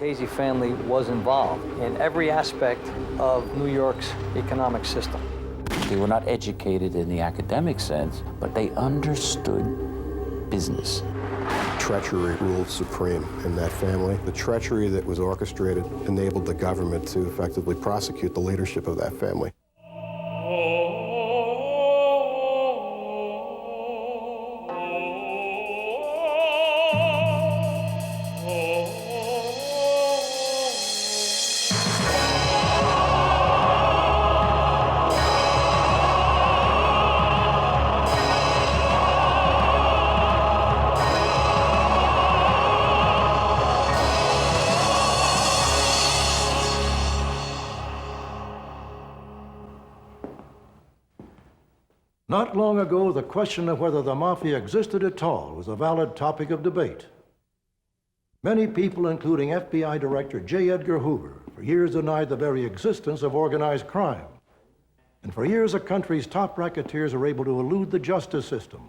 Lucchese family was involved in every aspect of New York's economic system. They were not educated in the academic sense, but they understood business. Treachery ruled supreme in that family. The treachery that was orchestrated enabled the government to effectively prosecute the leadership of that family. Not long ago, the question of whether the Mafia existed at all was a valid topic of debate. Many people, including FBI Director J. Edgar Hoover, for years denied the very existence of organized crime. And for years, the country's top racketeers were able to elude the justice system.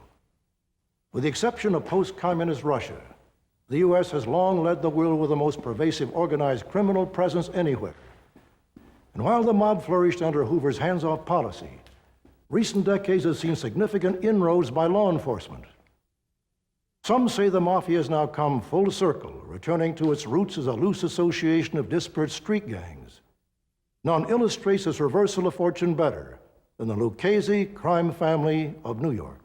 With the exception of post-communist Russia, the U.S. has long led the world with the most pervasive organized criminal presence anywhere. And while the mob flourished under Hoover's hands-off policy, recent decades have seen significant inroads by law enforcement. Some say the Mafia has now come full circle, returning to its roots as a loose association of disparate street gangs. None illustrates this reversal of fortune better than the Lucchese crime family of New York.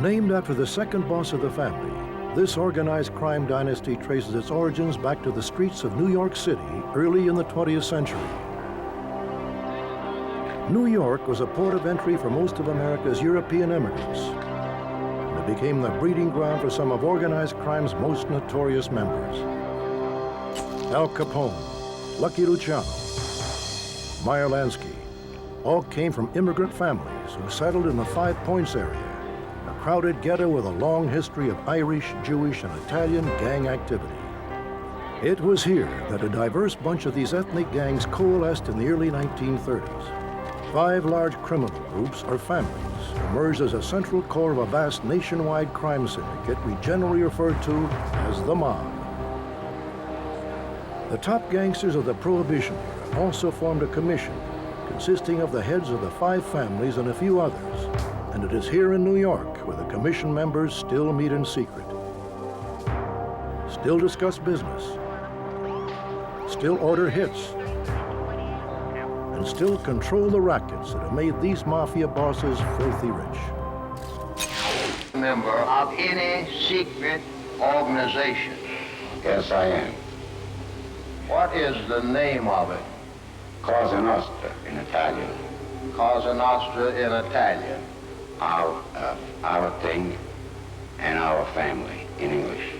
Named after the second boss of the family, this organized crime dynasty traces its origins back to the streets of New York City early in the 20th century. New York was a port of entry for most of America's European immigrants. And it became the breeding ground for some of organized crime's most notorious members. Al Capone, Lucky Luciano, Meyer Lansky, all came from immigrant families who settled in the Five Points area, a crowded ghetto with a long history of Irish, Jewish, and Italian gang activity. It was here that a diverse bunch of these ethnic gangs coalesced in the early 1930s. 5 large criminal groups or families emerged as a central core of a vast nationwide crime syndicate we generally refer to as the mob. The top gangsters of the Prohibition era also formed a commission consisting of the heads of the 5 families and a few others, and it is here in New York where the commission members still meet in secret, still discuss business, still order hits, and still control the rackets that have made these Mafia bosses filthy rich. Member of any secret organization? Yes, I am. What is the name of it? Cosa Nostra in Italian. Cosa Nostra in Italian. Our thing and our family in English.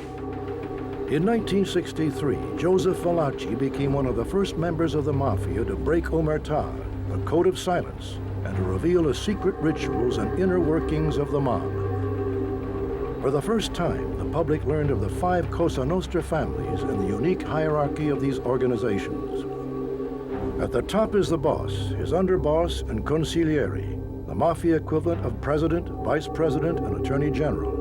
In 1963, Joseph Valachi became one of the first members of the Mafia to break omertà, a code of silence, and to reveal the secret rituals and inner workings of the mob. For the first time, the public learned of the 5 Cosa Nostra families and the unique hierarchy of these organizations. At the top is the boss, his underboss, and consigliere, the Mafia equivalent of president, vice president, and attorney general.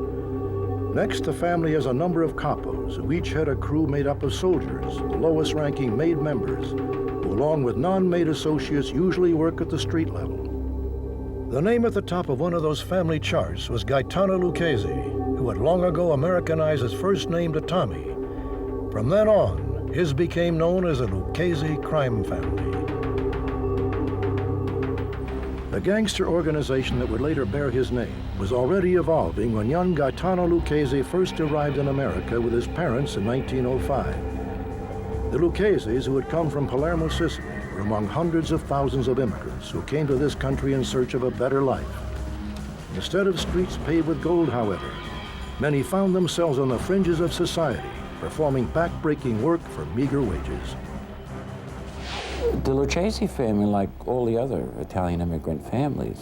Next, the family has a number of capos, who each had a crew made up of soldiers, the lowest-ranking made members, who along with non-made associates usually work at the street level. The name at the top of one of those family charts was Gaetano Lucchese, who had long ago Americanized his first name to Tommy. From then on, his became known as the Lucchese crime family. The gangster organization that would later bear his name was already evolving when young Gaetano Lucchese first arrived in America with his parents in 1905. The Luccheses, who had come from Palermo, Sicily, were among hundreds of thousands of immigrants who came to this country in search of a better life. Instead of streets paved with gold, however, many found themselves on the fringes of society, performing back-breaking work for meager wages. The Lucchese family, like all the other Italian immigrant families,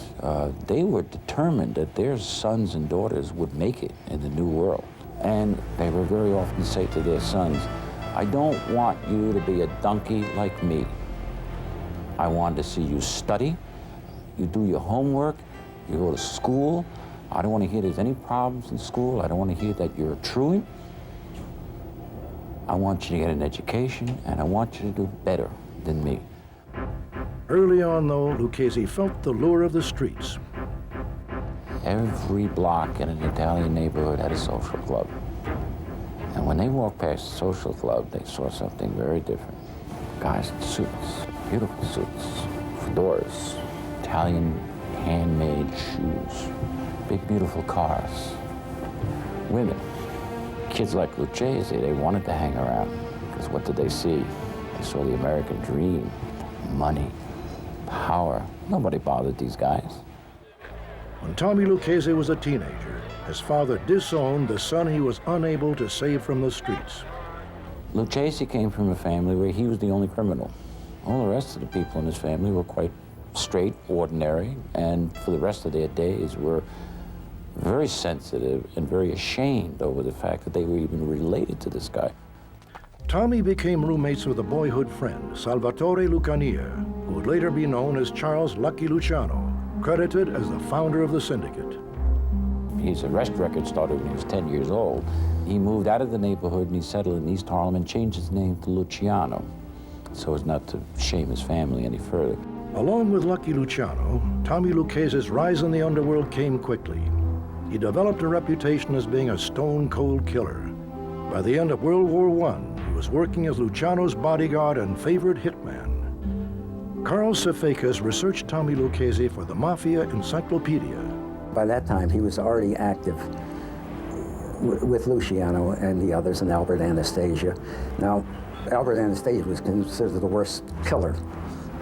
they were determined that their sons and daughters would make it in the new world. And they would very often say to their sons, I don't want you to be a donkey like me. I want to see you study, you do your homework, you go to school. I don't want to hear there's any problems in school. I don't want to hear that you're a truant. I want you to get an education, and I want you to do better than me. Early on, though, Lucchese felt the lure of the streets. Every block in an Italian neighborhood had a social club. And when they walked past the social club, they saw something very different. Guys in suits, beautiful suits, fedoras, Italian handmade shoes, big, beautiful cars, women. Kids like Lucchese, they wanted to hang around, because what did they see? They saw the American dream, money, power. Nobody bothered these guys. When Tommy Lucchese was a teenager, his father disowned the son he was unable to save from the streets. Lucchese came from a family where he was the only criminal. All the rest of the people in his family were quite straight, ordinary, and for the rest of their days were very sensitive and very ashamed over the fact that they were even related to this guy. Tommy became roommates with a boyhood friend, Salvatore Lucania, who would later be known as Charles Lucky Luciano, credited as the founder of the syndicate. His arrest record started when he was 10 years old. He moved out of the neighborhood and he settled in East Harlem and changed his name to Luciano, so as not to shame his family any further. Along with Lucky Luciano, Tommy Lucchese's rise in the underworld came quickly. He developed a reputation as being a stone-cold killer. By the end of World War I, he was working as Luciano's bodyguard and favorite hitman. Carl Safakis researched Tommy Lucchese for the Mafia Encyclopedia. By that time, he was already active with Luciano and the others, and Albert Anastasia. Now, Albert Anastasia was considered the worst killer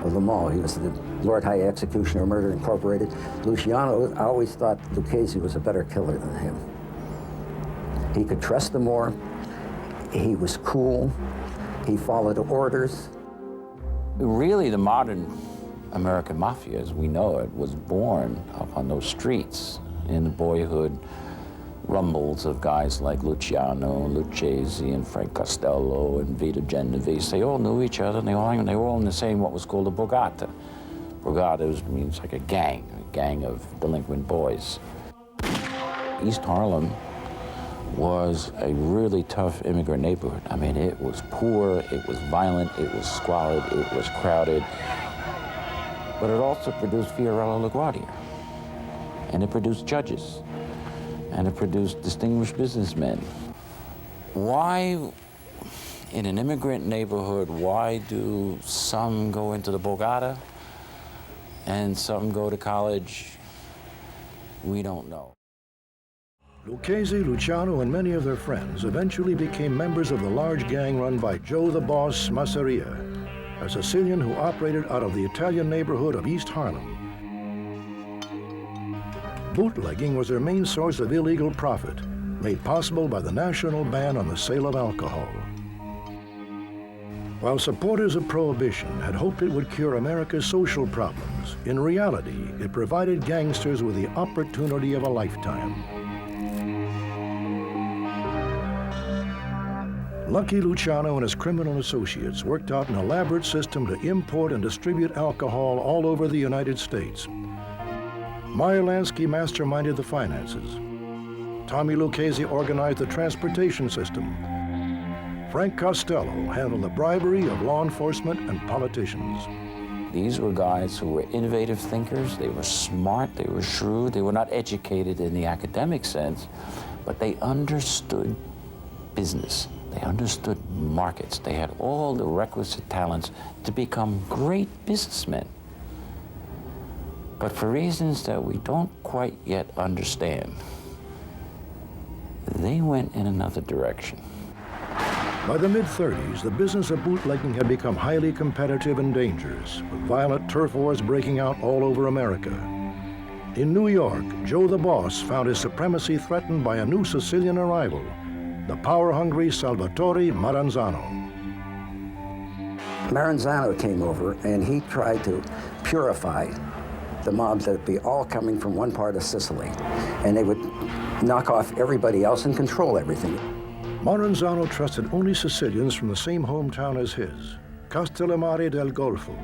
of them all. He was the Lord High Executioner of Murder Incorporated. Luciano, I always thought Lucchese was a better killer than him. He could trust them more. He was cool. He followed orders. Really, the modern American Mafia, as we know it, was born up on those streets in the boyhood rumbles of guys like Luciano, Lucchese, and Frank Costello, and Vito Genovese. They all knew each other, and they were all in the same, what was called a borgata. Borgata means like a gang of delinquent boys. East Harlem was a really tough immigrant neighborhood. I mean, it was poor, it was violent, it was squalid, it was crowded. But it also produced Fiorello LaGuardia, and it produced judges, and it produced distinguished businessmen. Why, in an immigrant neighborhood, why do some go into the Borgata and some go to college? We don't know. Lucchese, Luciano, and many of their friends eventually became members of the large gang run by Joe the Boss Masseria, a Sicilian who operated out of the Italian neighborhood of East Harlem. Bootlegging was their main source of illegal profit, made possible by the national ban on the sale of alcohol. While supporters of Prohibition had hoped it would cure America's social problems, in reality, it provided gangsters with the opportunity of a lifetime. Lucky Luciano and his criminal associates worked out an elaborate system to import and distribute alcohol all over the United States. Meyer Lansky masterminded the finances. Tommy Lucchese organized the transportation system. Frank Costello handled the bribery of law enforcement and politicians. These were guys who were innovative thinkers. They were smart, they were shrewd. They were not educated in the academic sense, but they understood business. They understood markets. They had all the requisite talents to become great businessmen. But for reasons that we don't quite yet understand, they went in another direction. By the mid-30s, the business of bootlegging had become highly competitive and dangerous, with violent turf wars breaking out all over America. In New York, Joe the Boss found his supremacy threatened by a new Sicilian arrival, the power-hungry Salvatore Maranzano. Maranzano came over, and he tried to purify the mobs that would be all coming from one part of Sicily, and they would knock off everybody else and control everything. Maranzano trusted only Sicilians from the same hometown as his, Castellammare del Golfo,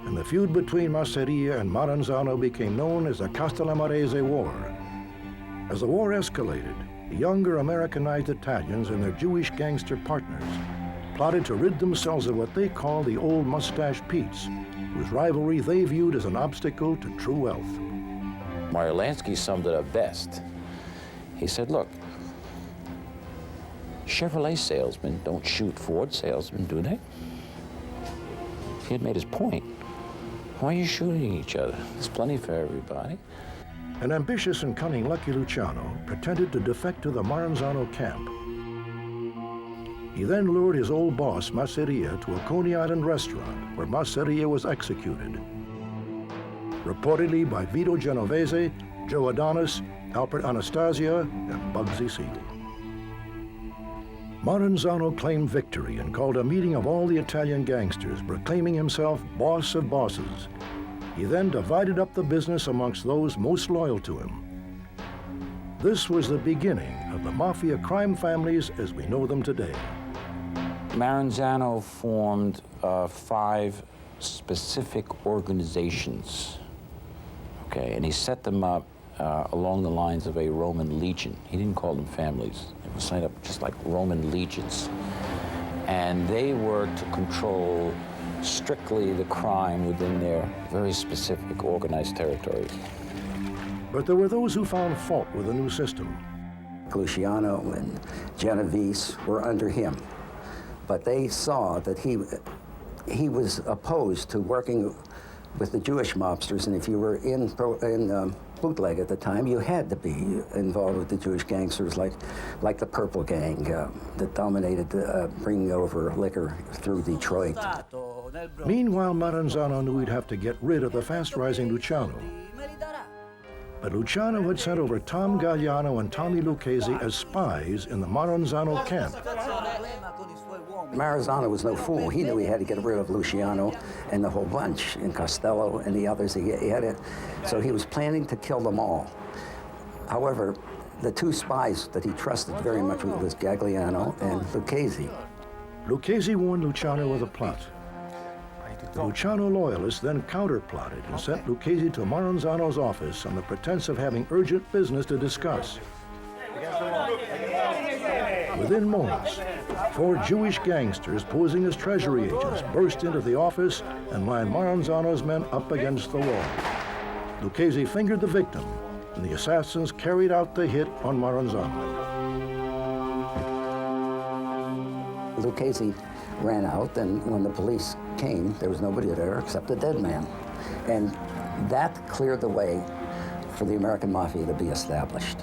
and the feud between Masseria and Maranzano became known as the Castellammarese War. As the war escalated, the younger Americanized Italians and their Jewish gangster partners plotted to rid themselves of what they call the old Mustache Petes, whose rivalry they viewed as an obstacle to true wealth. Meyer Lansky summed it up best. He said, look, Chevrolet salesmen don't shoot Ford salesmen, do they? He had made his point. Why are you shooting each other? There's plenty for everybody. An ambitious and cunning Lucky Luciano pretended to defect to the Maranzano camp. He then lured his old boss, Masseria, to a Coney Island restaurant where Masseria was executed, reportedly by Vito Genovese, Joe Adonis, Alfred Anastasia, and Bugsy Siegel. Maranzano claimed victory and called a meeting of all the Italian gangsters, proclaiming himself boss of bosses. He then divided up the business amongst those most loyal to him. This was the beginning of the Mafia crime families as we know them today. Maranzano formed 5 specific organizations, okay, and he set them up along the lines of a Roman legion. He didn't call them families. They were set up just like Roman legions. And they were to control strictly the crime within their very specific organized territories. But there were those who found fault with the new system. Luciano and Genovese were under him, but they saw that he was opposed to working with the Jewish mobsters, and if you were in bootleg at the time, you had to be involved with the Jewish gangsters like the Purple Gang that dominated bringing over liquor through Detroit. Meanwhile, Maranzano knew he'd have to get rid of the fast-rising Luciano. But Luciano had sent over Tom Gaetano and Tommy Lucchese as spies in the Maranzano camp. Maranzano was no fool. He knew he had to get rid of Luciano and the whole bunch, and Costello and the others. So he was planning to kill them all. However, the 2 spies that he trusted very much was Gagliano and Lucchese. Lucchese warned Luciano of the plot. The Luciano loyalists then counter-plotted and sent Lucchese to Maranzano's office on the pretense of having urgent business to discuss. Within moments, 4 Jewish gangsters posing as treasury agents burst into the office and lined Maranzano's men up against the wall. Lucchese fingered the victim, and the assassins carried out the hit on Maranzano. Lucchese ran out, and when the police came, there was nobody there except a dead man. And that cleared the way for the American Mafia to be established.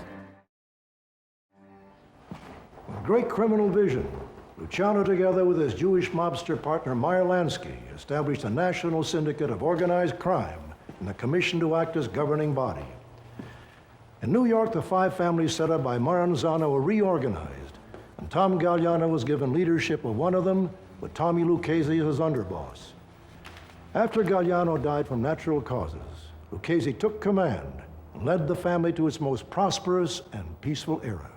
With great criminal vision, Luciano, together with his Jewish mobster partner Meyer Lansky, established a national syndicate of organized crime and the commission to act as governing body. In New York, the 5 families set up by Maranzano were reorganized, and Tom Gagliano was given leadership of one of them, with Tommy Lucchese as his underboss. After Gagliano died from natural causes, Lucchese took command and led the family to its most prosperous and peaceful era.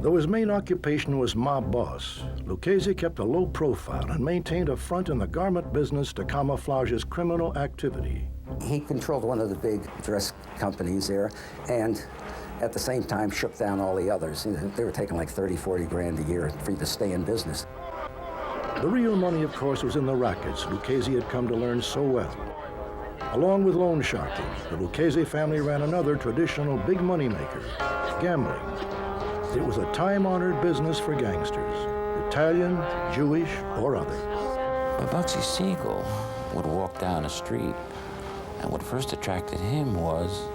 Though his main occupation was mob boss, Lucchese kept a low profile and maintained a front in the garment business to camouflage his criminal activity. He controlled one of the big dress companies there, and at the same time shook down all the others. They were taking like 30, 40 grand a year for you to stay in business. The real money, of course, was in the rackets Lucchese had come to learn so well. Along with loan sharking, the Lucchese family ran another traditional big moneymaker, gambling. It was a time-honored business for gangsters, Italian, Jewish, or other. But Bugsy Siegel would walk down a street, and what first attracted him was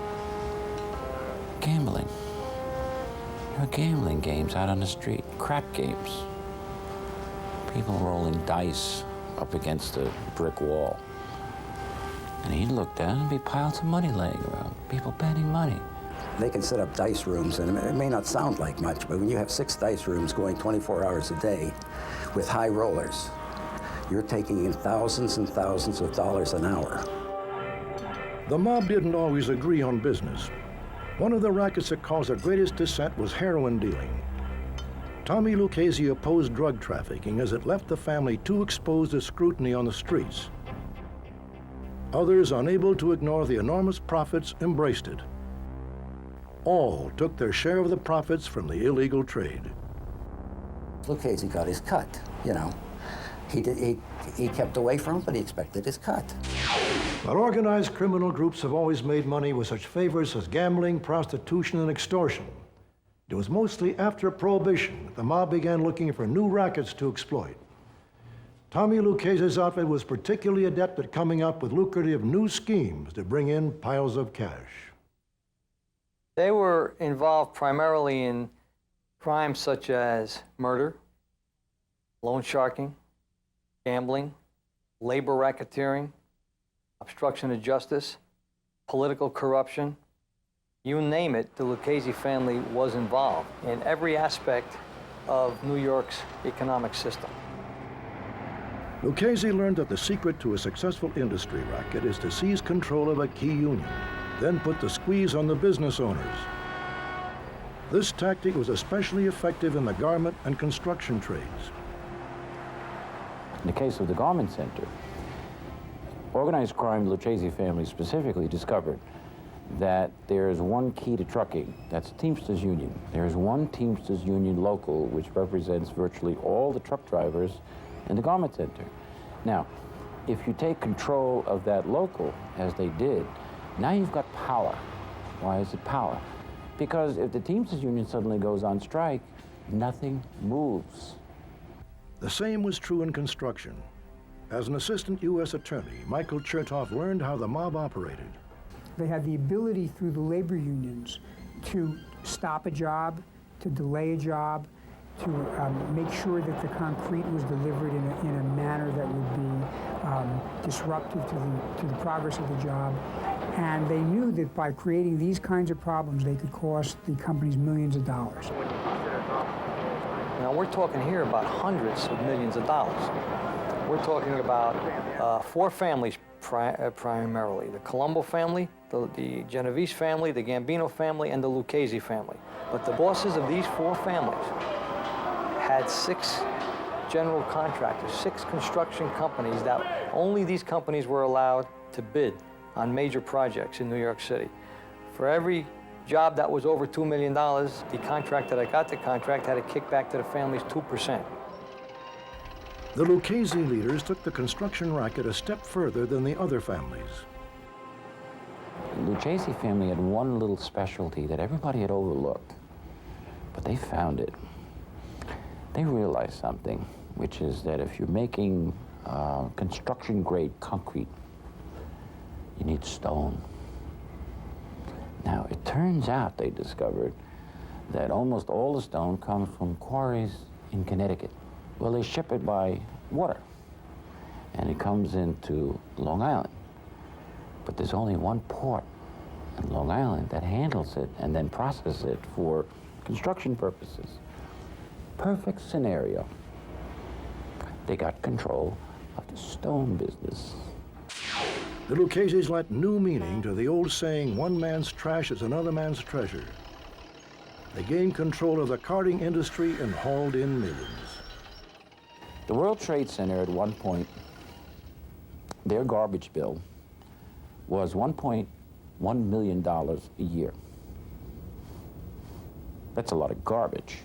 gambling. There were gambling games out on the street, crap games. People rolling dice up against a brick wall. And he'd look down and be piles of money laying around, people betting money. They can set up dice rooms, and it may not sound like much, but when you have 6 dice rooms going 24 hours a day with high rollers, you're taking in thousands and thousands of dollars an hour. The mob didn't always agree on business. One of the rackets that caused the greatest dissent was heroin dealing. Tommy Lucchese opposed drug trafficking as it left the family too exposed to scrutiny on the streets. Others, unable to ignore the enormous profits, embraced it. All took their share of the profits from the illegal trade. Lucchese got his cut. you know, he kept away from it, but he expected his cut. But organized criminal groups have always made money with such favors as gambling, prostitution, and extortion. It was mostly after Prohibition that the mob began looking for new rackets to exploit. Tommy Lucchese's outfit was particularly adept at coming up with lucrative new schemes to bring in piles of cash. They were involved primarily in crimes such as murder, loan sharking, gambling, labor racketeering, obstruction of justice, political corruption. You name it, the Lucchese family was involved in every aspect of New York's economic system. Lucchese learned that the secret to a successful industry racket is to seize control of a key union, then put the squeeze on the business owners. This tactic was especially effective in the garment and construction trades. In the case of the garment center, organized crime, the Lucchese family specifically discovered that there is one key to trucking, that's Teamsters Union. There is one Teamsters Union local which represents virtually all the truck drivers in the garment center. Now, if you take control of that local, as they did, now you've got power. Why is it power? Because if the Teamsters Union suddenly goes on strike, nothing moves. The same was true in construction. As an assistant U.S. attorney, Michael Chertoff learned how the mob operated. They had the ability through the labor unions to stop a job, to delay a job, to make sure that the concrete was delivered in a manner that would be disruptive to the progress of the job. And they knew that by creating these kinds of problems, they could cost the companies millions of dollars. Now, we're talking here about hundreds of millions of dollars. We're talking about four families primarily: the Colombo family, the Genovese family, the Gambino family, and the Lucchese family. But the bosses of these four families had 6 general contractors, 6 construction companies that only these companies were allowed to bid on major projects in New York City. For every job that was over $2 million, the contractor that got the contract had to kick back to the families 2%. The Lucchese leaders took the construction racket a step further than the other families. The Lucchese family had one little specialty that everybody had overlooked, but they found it. They realized something, which is that if you're making construction-grade concrete, you need stone. Now, it turns out, they discovered, that almost all the stone comes from quarries in Connecticut. Well, they ship it by water, and it comes into Long Island. But there's only one port in Long Island that handles it and then processes it for construction purposes. Perfect scenario. They got control of the stone business. The Luccheses lent new meaning to the old saying, one man's trash is another man's treasure. They gained control of the carting industry and hauled in millions. The World Trade Center at one point, their garbage bill was $1.1 million a year. That's a lot of garbage,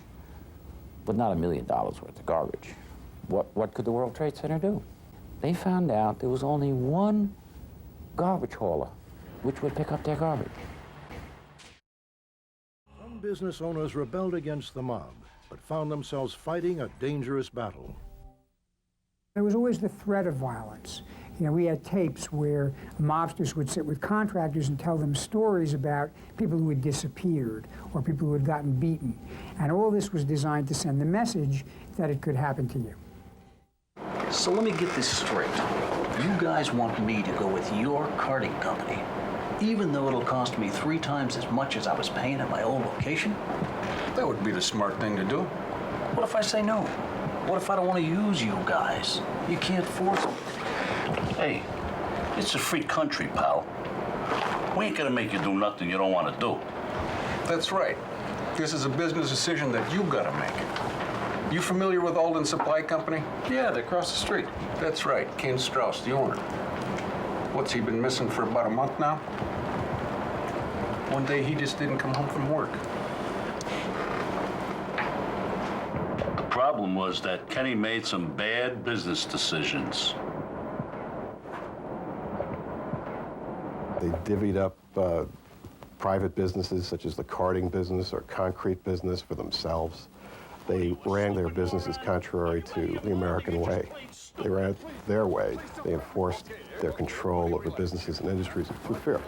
but not $1 million worth of garbage. What could the World Trade Center do? They found out there was only one garbage hauler which would pick up their garbage. Some business owners rebelled against the mob, but found themselves fighting a dangerous battle. There was always the threat of violence. You know, we had tapes where mobsters would sit with contractors and tell them stories about people who had disappeared or people who had gotten beaten. And all this was designed to send the message that it could happen to you. So let me get this straight. You guys want me to go with your carting company, even though it'll cost me 3 times as much as I was paying at my old location? That would be the smart thing to do. What if I say no? What if I don't want to use you guys? You can't force it. Hey, it's a free country, pal. We ain't gonna make you do nothing you don't want to do. That's right. This is a business decision that you gotta make. You familiar with Alden Supply Company? Yeah, they're across the street. That's right, Ken Strauss, the owner. What's he been missing for about a month now? One day he just didn't come home from work. The problem problem was that Kenny made some bad business decisions. They divvied up private businesses such as the carting business or concrete business for themselves. They ran their businesses contrary to the American way. They ran it their way. They enforced their control over businesses and industries through fear.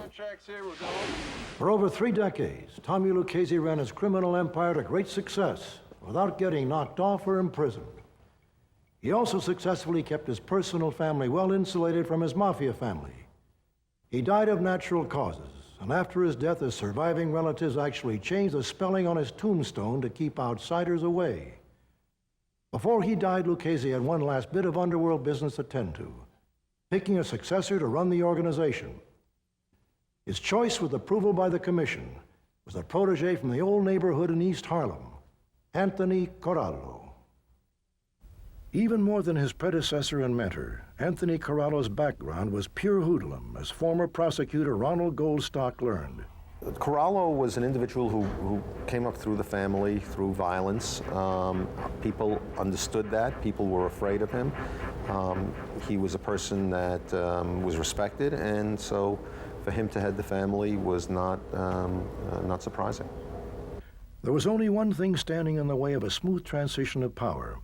For over 3 decades, Tommy Lucchese ran his criminal empire to great success without getting knocked off or imprisoned. He also successfully kept his personal family well insulated from his Mafia family. He died of natural causes, and after his death, his surviving relatives actually changed the spelling on his tombstone to keep outsiders away. Before he died, Lucchese had one last bit of underworld business to tend to, picking a successor to run the organization. His choice, with approval by the commission, was a protege from the old neighborhood in East Harlem, Anthony Corallo. Even more than his predecessor and mentor, Anthony Corallo's background was pure hoodlum, as former prosecutor Ronald Goldstock learned. Corallo was an individual who came up through the family, through violence. People understood that. People were afraid of him. He was a person that was respected, and so for him to head the family was not surprising. There was only one thing standing in the way of a smooth transition of power.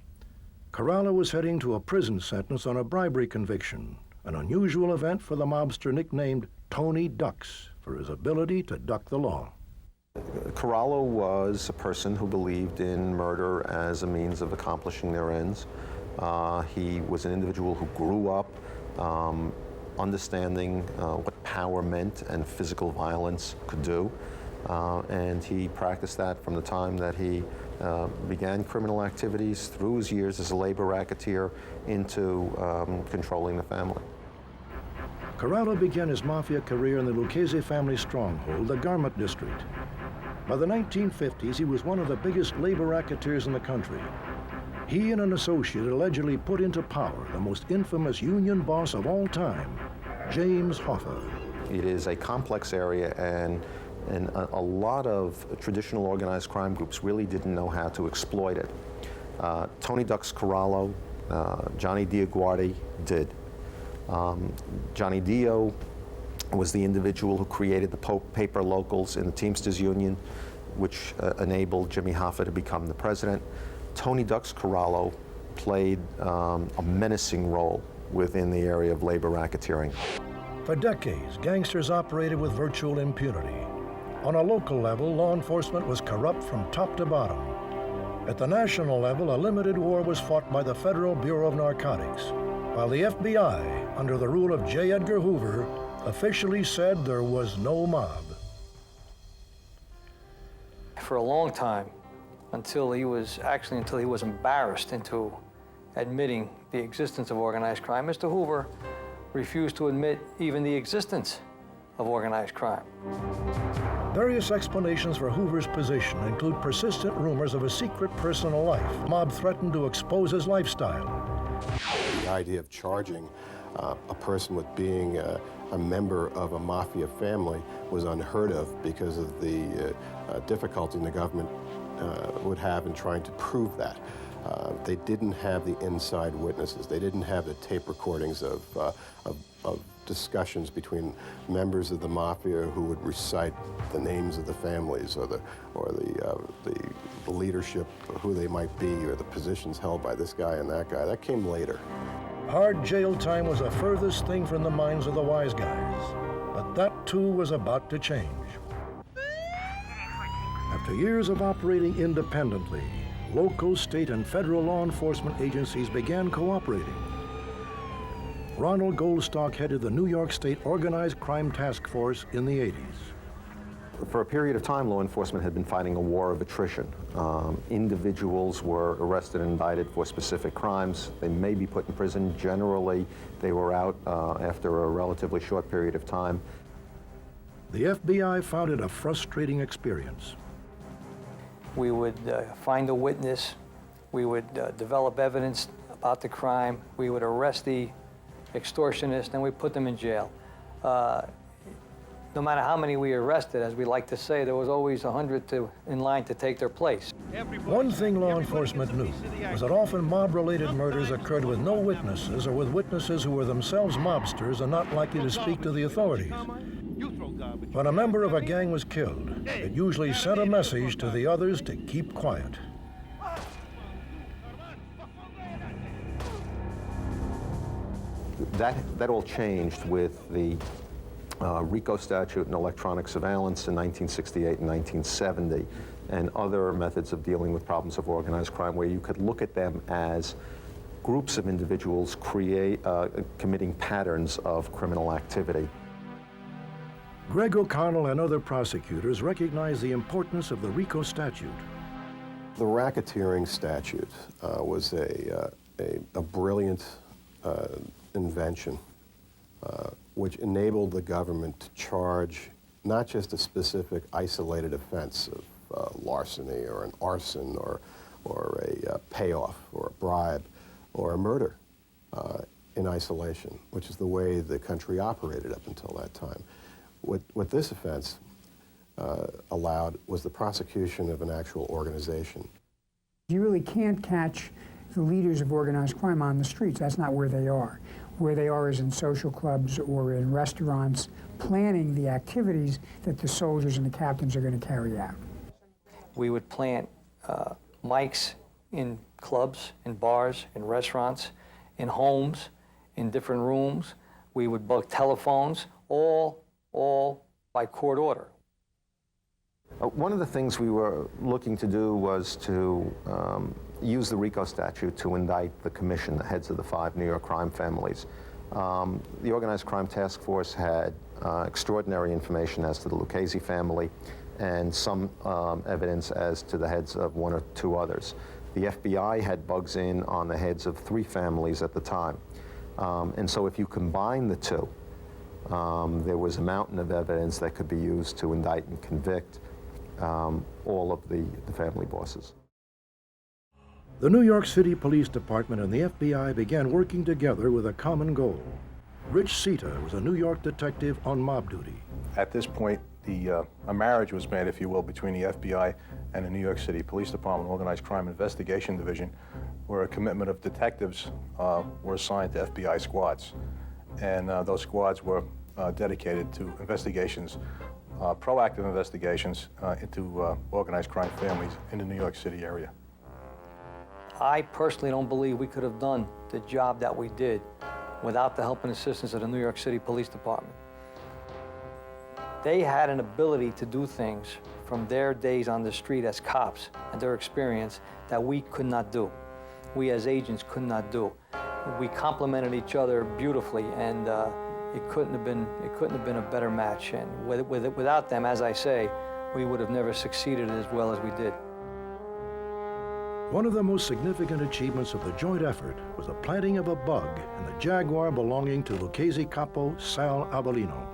Corallo was heading to a prison sentence on a bribery conviction, an unusual event for the mobster nicknamed Tony Ducks for his ability to duck the law. Corallo was a person who believed in murder as a means of accomplishing their ends. He was an individual who grew up understanding what power meant and physical violence could do. And he practiced that from the time that he began criminal activities through his years as a labor racketeer into controlling the family. Corallo began his Mafia career in the Lucchese family stronghold, the Garment District. By the 1950s, he was one of the biggest labor racketeers in the country. He and an associate allegedly put into power the most infamous union boss of all time, James Hoffa. It is a complex area, and a lot of traditional organized crime groups really didn't know how to exploit it. Tony Ducks Corallo, Johnny Diaguardi did. Johnny Dio was the individual who created the paper locals in the Teamsters Union, which enabled Jimmy Hoffa to become the president. Tony Ducks Corallo played a menacing role within the area of labor racketeering. For decades, gangsters operated with virtual impunity. On a local level, law enforcement was corrupt from top to bottom. At the national level, a limited war was fought by the Federal Bureau of Narcotics, while the FBI, under the rule of J. Edgar Hoover, officially said there was no mob. For a long time, until he was embarrassed into admitting the existence of organized crime, Mr. Hoover refused to admit even the existence of organized crime. Various explanations for Hoover's position include persistent rumors of a secret personal life. Mob threatened to expose his lifestyle. The idea of charging a person with being a member of a mafia family was unheard of because of the difficulty the government would have in trying to prove that. They didn't have the inside witnesses. They didn't have the tape recordings of discussions between members of the mafia who would recite the names of the families or the leadership, who they might be, or the positions held by this guy and that guy. That came later. Hard jail time was the furthest thing from the minds of the wise guys, but that too was about to change. After years of operating independently, local, state, and federal law enforcement agencies began cooperating. Ronald Goldstock headed the New York State Organized Crime Task Force in the 80s. For a period of time, law enforcement had been fighting a war of attrition. Individuals were arrested and indicted for specific crimes. They may be put in prison. Generally, they were out after a relatively short period of time. The FBI found it a frustrating experience. We would find a witness. We would develop evidence about the crime. We would arrest the extortionist, and we put them in jail. no matter how many we arrested, as we like to say, there was always 100 in line to take their place. One thing law enforcement knew was that often mob-related murders occurred with no witnesses or with witnesses who were themselves mobsters and not likely to speak to the authorities. When a member of a gang was killed, it usually sent a message to the others to keep quiet. That all changed with the RICO statute and electronic surveillance in 1968 and 1970, and other methods of dealing with problems of organized crime where you could look at them as groups of individuals committing patterns of criminal activity. Greg O'Connell and other prosecutors recognized the importance of the RICO statute. The racketeering statute was a brilliant invention which enabled the government to charge not just a specific isolated offense of larceny or an arson or a payoff or a bribe or a murder in isolation, which is the way the country operated up until that time. What this offense allowed was the prosecution of an actual organization. You really can't catch the leaders of organized crime on the streets. That's not where they are. Where they are is in social clubs or in restaurants, planning the activities that the soldiers and the captains are going to carry out. We would plant mics in clubs, in bars, in restaurants, in homes, in different rooms. We would bug telephones, all by court order. One of the things we were looking to do was to use the RICO statute to indict the commission, the heads of the 5 New York crime families. The Organized Crime Task Force had extraordinary information as to the Lucchese family and some evidence as to the heads of 1 or 2 others. The FBI had bugs in on the heads of 3 families at the time. And so if you combine the two, there was a mountain of evidence that could be used to indict and convict all of the family bosses. The New York City Police Department and the FBI began working together with a common goal. Rich Sita was a New York detective on mob duty. At this point, a marriage was made, if you will, between the FBI and the New York City Police Department Organized Crime Investigation Division, where a commitment of detectives were assigned to FBI squads. And those squads were dedicated to investigations, proactive investigations into organized crime families in the New York City area. I personally don't believe we could have done the job that we did without the help and assistance of the New York City Police Department. They had an ability to do things from their days on the street as cops and their experience that we could not do. We as agents could not do. We complemented each other beautifully, and it couldn't have been a better match. And without them, as I say, we would have never succeeded as well as we did. One of the most significant achievements of the joint effort was the planting of a bug in the Jaguar belonging to Lucchese capo Sal Avellino.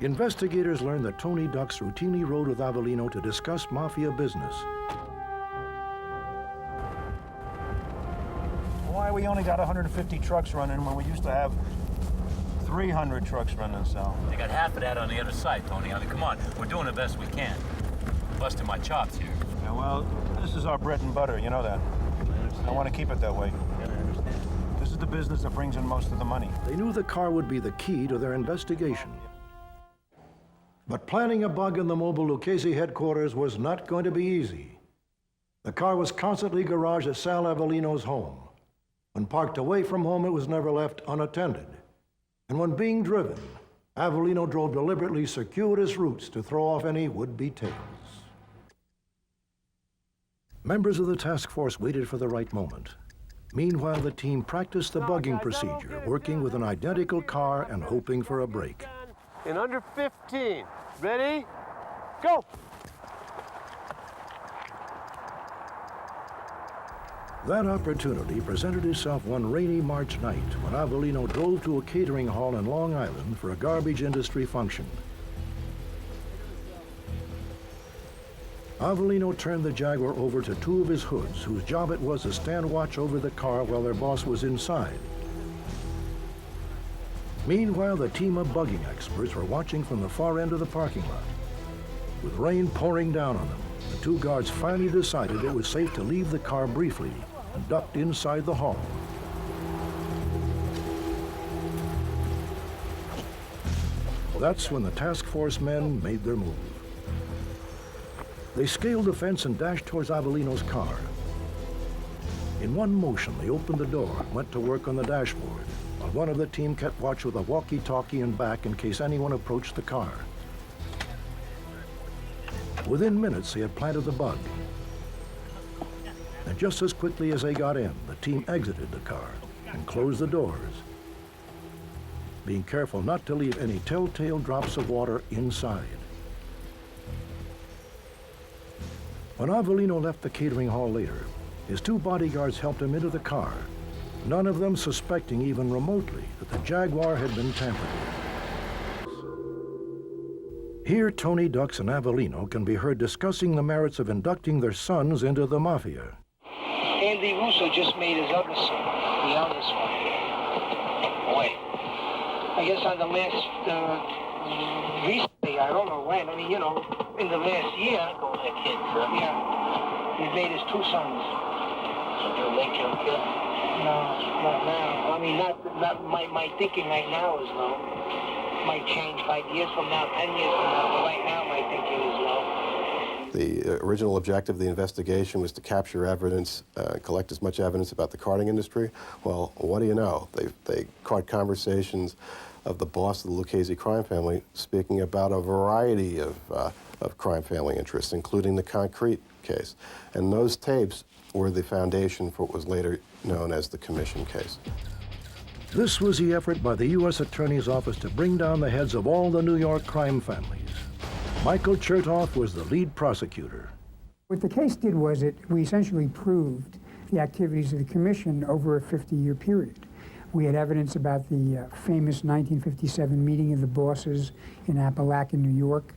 Investigators learned that Tony Ducks routinely rode with Avellino to discuss Mafia business. Why we only got 150 trucks running when we used to have 300 trucks running, Sal? They got half of that on the other side, Tony. I mean, come on, we're doing the best we can. Busting my chops here. Yeah, well, this is our bread and butter, you know that. I want to keep it that way. This is the business that brings in most of the money. They knew the car would be the key to their investigation. But planning a bug in the mobile Lucchese headquarters was not going to be easy. The car was constantly garaged at Sal Avellino's home. When parked away from home, it was never left unattended. And when being driven, Avellino drove deliberately circuitous routes to throw off any would-be tails. Members of the task force waited for the right moment. Meanwhile, the team practiced the bugging procedure, working with an identical car and hoping for a break. In under 15. Ready? Go! That opportunity presented itself one rainy March night when Avellino drove to a catering hall in Long Island for a garbage industry function. Avellino turned the Jaguar over to 2 of his hoods, whose job it was to stand watch over the car while their boss was inside. Meanwhile, the team of bugging experts were watching from the far end of the parking lot. With rain pouring down on them, the two guards finally decided it was safe to leave the car briefly and ducked inside the hall. That's when the task force men made their move. They scaled the fence and dashed towards Avellino's car. In one motion, they opened the door and went to work on the dashboard, while one of the team kept watch with a walkie-talkie in back in case anyone approached the car. Within minutes, they had planted the bug. And just as quickly as they got in, the team exited the car and closed the doors, being careful not to leave any telltale drops of water inside. When Avellino left the catering hall later, his two bodyguards helped him into the car, none of them suspecting even remotely that the Jaguar had been tampered with. Here, Tony Ducks and Avellino can be heard discussing the merits of inducting their sons into the Mafia. Andy Russo just made his other son, the youngest one. Boy, I guess on the last, recently, I don't know when, I mean, you know, in the last year. Go ahead, kid. Yeah, he made his two sons. So you'll make him kid? No, not now. I mean, not my thinking right now is no. Might change 5 years from now, 10 years from now, but right now my thinking is no. The original objective of the investigation was to capture evidence, collect as much evidence about the carting industry. Well, what do you know? They caught conversations of the boss of the Lucchese crime family speaking about a variety of crime family interests, including the concrete case. And those tapes were the foundation for what was later known as the Commission case. This was the effort by the U.S. Attorney's Office to bring down the heads of all the New York crime families. Michael Chertoff was the lead prosecutor. What the case did was we essentially proved the activities of the Commission over a 50-year period. We had evidence about the famous 1957 meeting of the bosses in Appalachian, New York.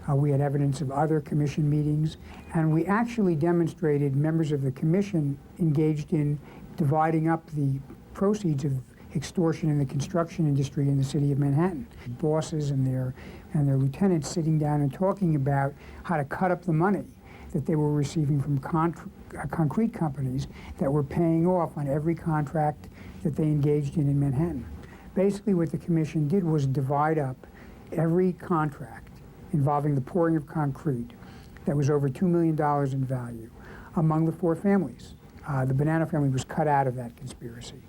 We had evidence of other Commission meetings, and we actually demonstrated members of the Commission engaged in dividing up the proceeds of extortion in the construction industry in the city of Manhattan. Bosses and their lieutenants sitting down and talking about how to cut up the money that they were receiving from concrete companies that were paying off on every contract that they engaged in Manhattan. Basically what the Commission did was divide up every contract involving the pouring of concrete that was over $2 million in value among the four families. The Banana family was cut out of that conspiracy.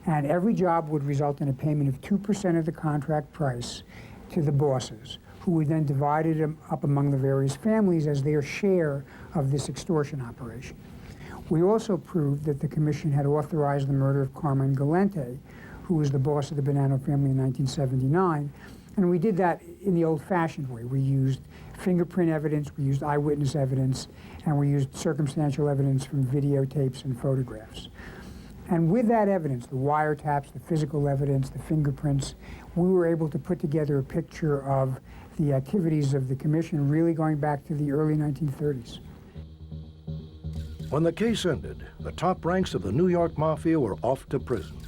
And every job would result in a payment of 2% of the contract price to the bosses, who would then divide it up among the various families as their share of this extortion operation. We also proved that the Commission had authorized the murder of Carmen Galante, who was the boss of the Banana family in 1979, and we did that in the old-fashioned way. We used fingerprint evidence, we used eyewitness evidence, and we used circumstantial evidence from videotapes and photographs. And with that evidence, the wiretaps, the physical evidence, the fingerprints, we were able to put together a picture of the activities of the Commission really going back to the early 1930s. When the case ended, the top ranks of the New York Mafia were off to prison.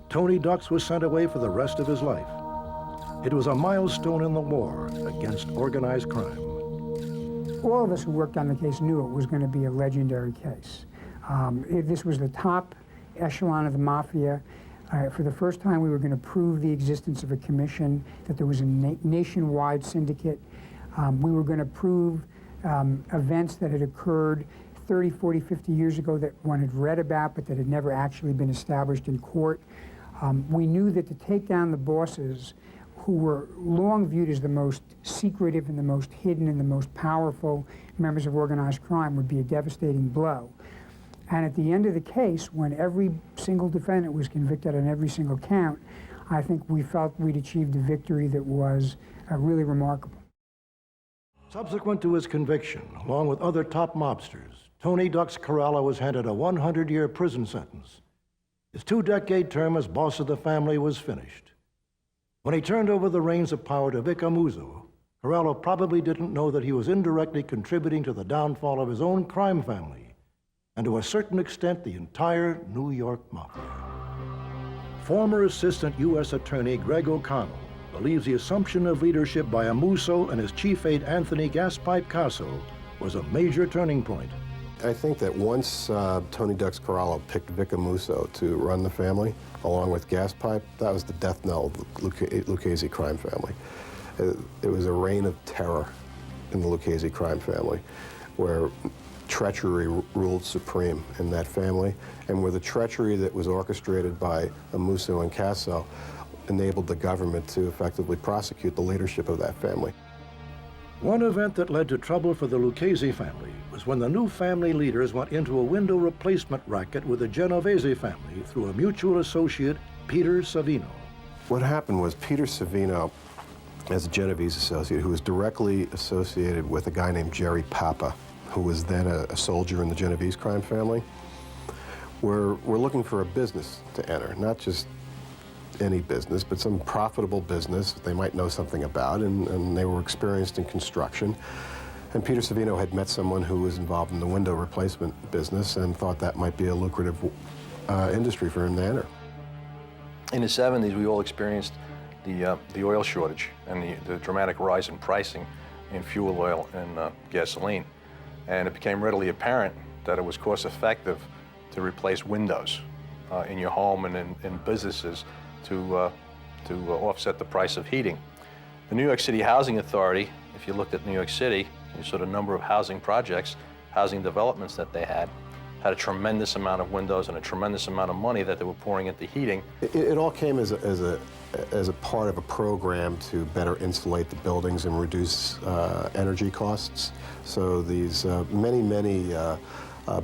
Tony Ducks was sent away for the rest of his life. It was a milestone in the war against organized crime. All of us who worked on the case knew it was going to be a legendary case. This was the top echelon of the Mafia. For the first time, we were going to prove the existence of a commission, that there was a nationwide syndicate. We were going to prove events that had occurred 30, 40, 50 years ago that one had read about, but that had never actually been established in court. We knew that to take down the bosses, who were long viewed as the most secretive and the most hidden and the most powerful members of organized crime, would be a devastating blow. And at the end of the case, when every single defendant was convicted on every single count, I think we felt we'd achieved a victory that was really remarkable. Subsequent to his conviction, along with other top mobsters, Tony Ducks Corralo was handed a 100-year prison sentence. His 2-decade term as boss of the family was finished. When he turned over the reins of power to Vic Amuzzo, Corralo probably didn't know that he was indirectly contributing to the downfall of his own crime family, and to a certain extent, the entire New York Mafia. Former Assistant U.S. Attorney Greg O'Connell believes the assumption of leadership by Amuso and his chief aide Anthony Gaspipe Casso was a major turning point. I think that once Tony Ducks Corallo picked Vic Amuso to run the family, along with Gaspipe, that was the death knell of the Lucchese crime family. It was a reign of terror in the Lucchese crime family, where treachery ruled supreme in that family, and where the treachery that was orchestrated by Amuso and Casso enabled the government to effectively prosecute the leadership of that family. One event that led to trouble for the Lucchese family was when the new family leaders went into a window replacement racket with the Genovese family through a mutual associate, Peter Savino. What happened was Peter Savino, as a Genovese associate, who was directly associated with a guy named Jerry Papa, who was then a soldier in the Genovese crime family, were looking for a business to enter, not just any business, but some profitable business they might know something about, and they were experienced in construction. And Peter Savino had met someone who was involved in the window replacement business and thought that might be a lucrative industry for him to enter. In the 70s, we all experienced the oil shortage and the dramatic rise in pricing in fuel oil and gasoline. And it became readily apparent that it was cost-effective to replace windows in your home and in businesses to offset the price of heating. The New York City Housing Authority, if you looked at New York City, you saw the number of housing projects, housing developments that they had a tremendous amount of windows and a tremendous amount of money that they were pouring into heating. It all came as a part of a program to better insulate the buildings and reduce energy costs. So these many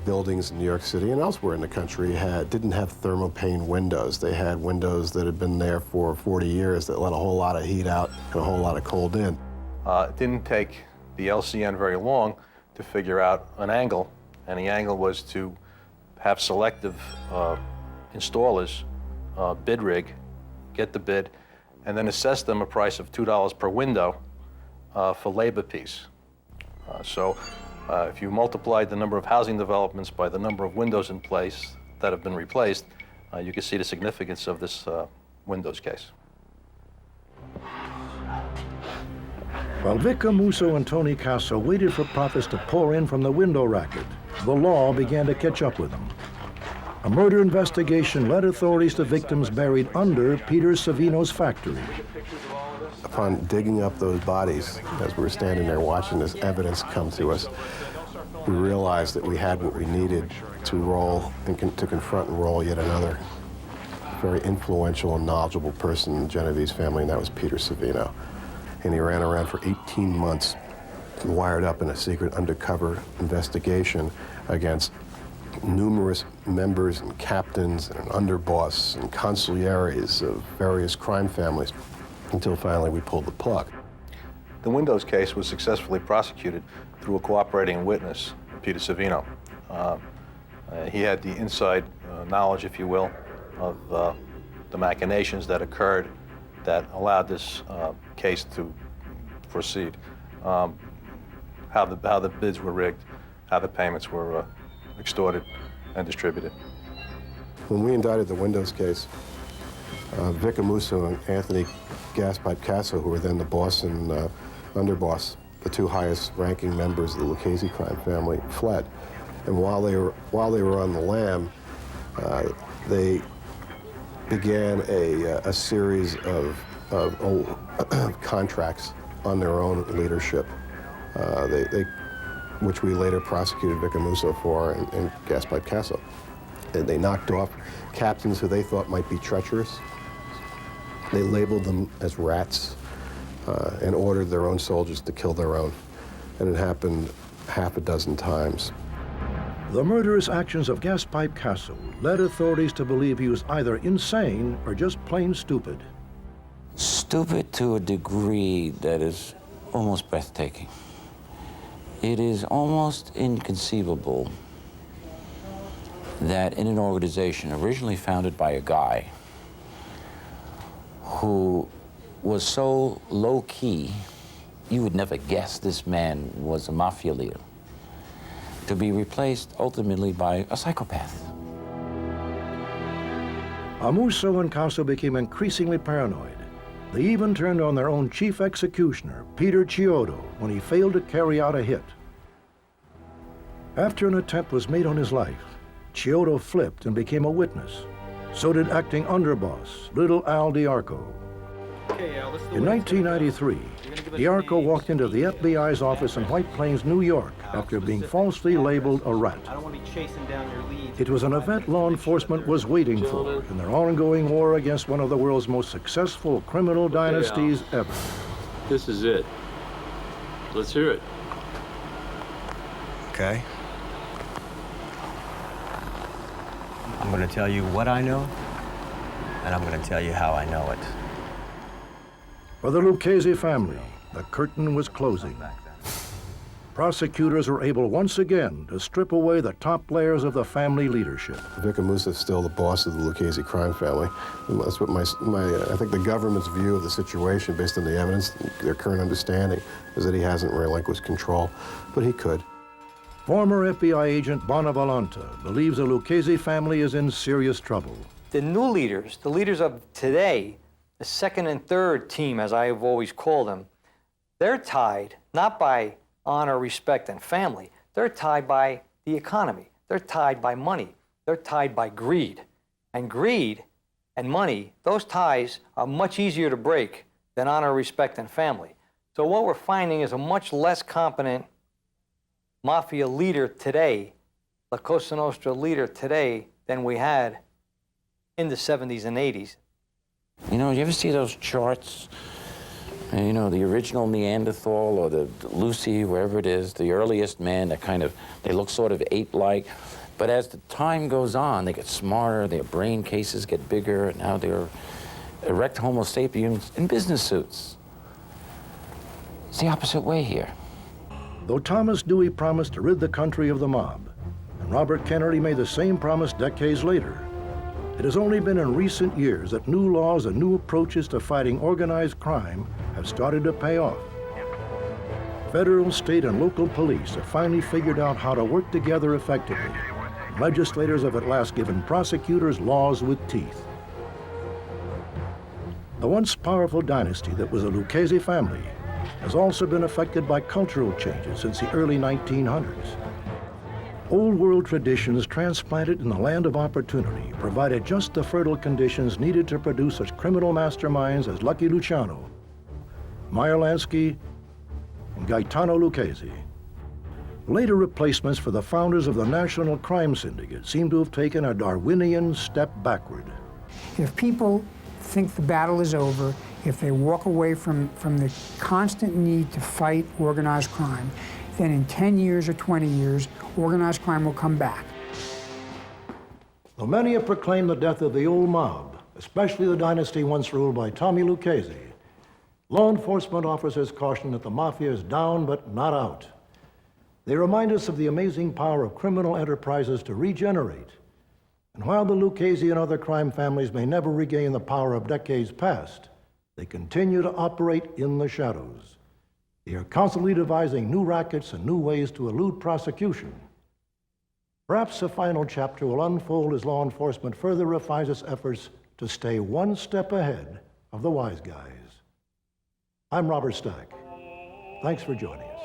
buildings in New York City and elsewhere in the country didn't have thermopane windows. They had windows that had been there for 40 years that let a whole lot of heat out and a whole lot of cold in. It didn't take the LCN very long to figure out an angle, and the angle was to have selective installers bid rig, get the bid, and then assess them a price of $2 per window for labor piece. If you multiplied the number of housing developments by the number of windows in place that have been replaced, you can see the significance of this windows case. While Vic Amuso and Tony Casso waited for profits to pour in from the window racket, the law began to catch up with them. A murder investigation led authorities to victims buried under Peter Savino's factory. Upon digging up those bodies, as we were standing there watching this evidence come to us, we realized that we had what we needed to roll and to confront and roll yet another very influential and knowledgeable person in the Genovese family, and that was Peter Savino. And he ran around for 18 months, wired up in a secret undercover investigation against numerous members and captains and an underboss and consiglieres of various crime families, until finally we pulled the plug. The windows case was successfully prosecuted through a cooperating witness, Peter Savino. He had the inside knowledge, if you will, of the machinations that occurred that allowed this case to proceed. How the bids were rigged, how the payments were extorted and distributed. When we indicted the windows case, Vic Amuso and Anthony Gaspipe Casso, who were then the boss and underboss, the two highest ranking members of the Lucchese crime family, fled. And while they were on the lam, they began a series of contracts on their own leadership, which we later prosecuted Vic Amuso for and Gaspipe Casso. And they knocked off captains who they thought might be treacherous. They labeled them as rats and ordered their own soldiers to kill their own. And it happened half a dozen times. The murderous actions of Gaspipe Casso led authorities to believe he was either insane or just plain stupid. Stupid to a degree that is almost breathtaking. It is almost inconceivable that in an organization originally founded by a guy who was so low-key, you would never guess this man was a mafia leader, to be replaced ultimately by a psychopath. Amuso and Casa became increasingly paranoid. They even turned on their own chief executioner, Peter Chiodo, when he failed to carry out a hit. After an attempt was made on his life, Chiodo flipped and became a witness. So did acting underboss, Little Al Diarco. In 1993, Diarco walked into the FBI's office in White Plains, New York, after being falsely labeled a rat. It was an event law enforcement was waiting for in their ongoing war against one of the world's most successful criminal dynasties ever. This is it. Let's hear it. Okay. I'm going to tell you what I know, and I'm going to tell you how I know it. For the Lucchese family, the curtain was closing. Prosecutors were able once again to strip away the top layers of the family leadership. Vic Amusa is still the boss of the Lucchese crime family. And that's what I think the government's view of the situation, based on the evidence, their current understanding, is that he hasn't relinquished control, but he could. Former FBI agent Bonavolanta believes the Lucchese family is in serious trouble. The new leaders, the leaders of today, the second and third team, as I have always called them, they're tied not by honor, respect, and family. They're tied by the economy. They're tied by money. They're tied by greed. And greed and money, those ties are much easier to break than honor, respect, and family. So what we're finding is a much less competent Mafia leader today, La Cosa Nostra leader today, than we had in the 70s and 80s. You know, you ever see those charts? You know, the original Neanderthal or the Lucy, wherever it is, the earliest man that they look sort of ape-like. But as the time goes on, they get smarter, their brain cases get bigger, and now they're erect Homo sapiens in business suits. It's the opposite way here. Though Thomas Dewey promised to rid the country of the mob, and Robert Kennedy made the same promise decades later, it has only been in recent years that new laws and new approaches to fighting organized crime have started to pay off. Federal, state, and local police have finally figured out how to work together effectively. Legislators have at last given prosecutors laws with teeth. The once powerful dynasty that was the Lucchese family has also been affected by cultural changes since the early 1900s. Old world traditions transplanted in the land of opportunity provided just the fertile conditions needed to produce such criminal masterminds as Lucky Luciano, Meyer Lansky, and Gaetano Lucchese. Later replacements for the founders of the National Crime Syndicate seem to have taken a Darwinian step backward. If people think the battle is over, if they walk away from the constant need to fight organized crime, then in 10 years or 20 years, organized crime will come back. Though many have proclaimed the death of the old mob, especially the dynasty once ruled by Tommy Lucchese, law enforcement officers caution that the Mafia is down but not out. They remind us of the amazing power of criminal enterprises to regenerate. And while the Lucchese and other crime families may never regain the power of decades past, they continue to operate in the shadows. They are constantly devising new rackets and new ways to elude prosecution. Perhaps a final chapter will unfold as law enforcement further refines its efforts to stay one step ahead of the wise guys. I'm Robert Stack. Thanks for joining us.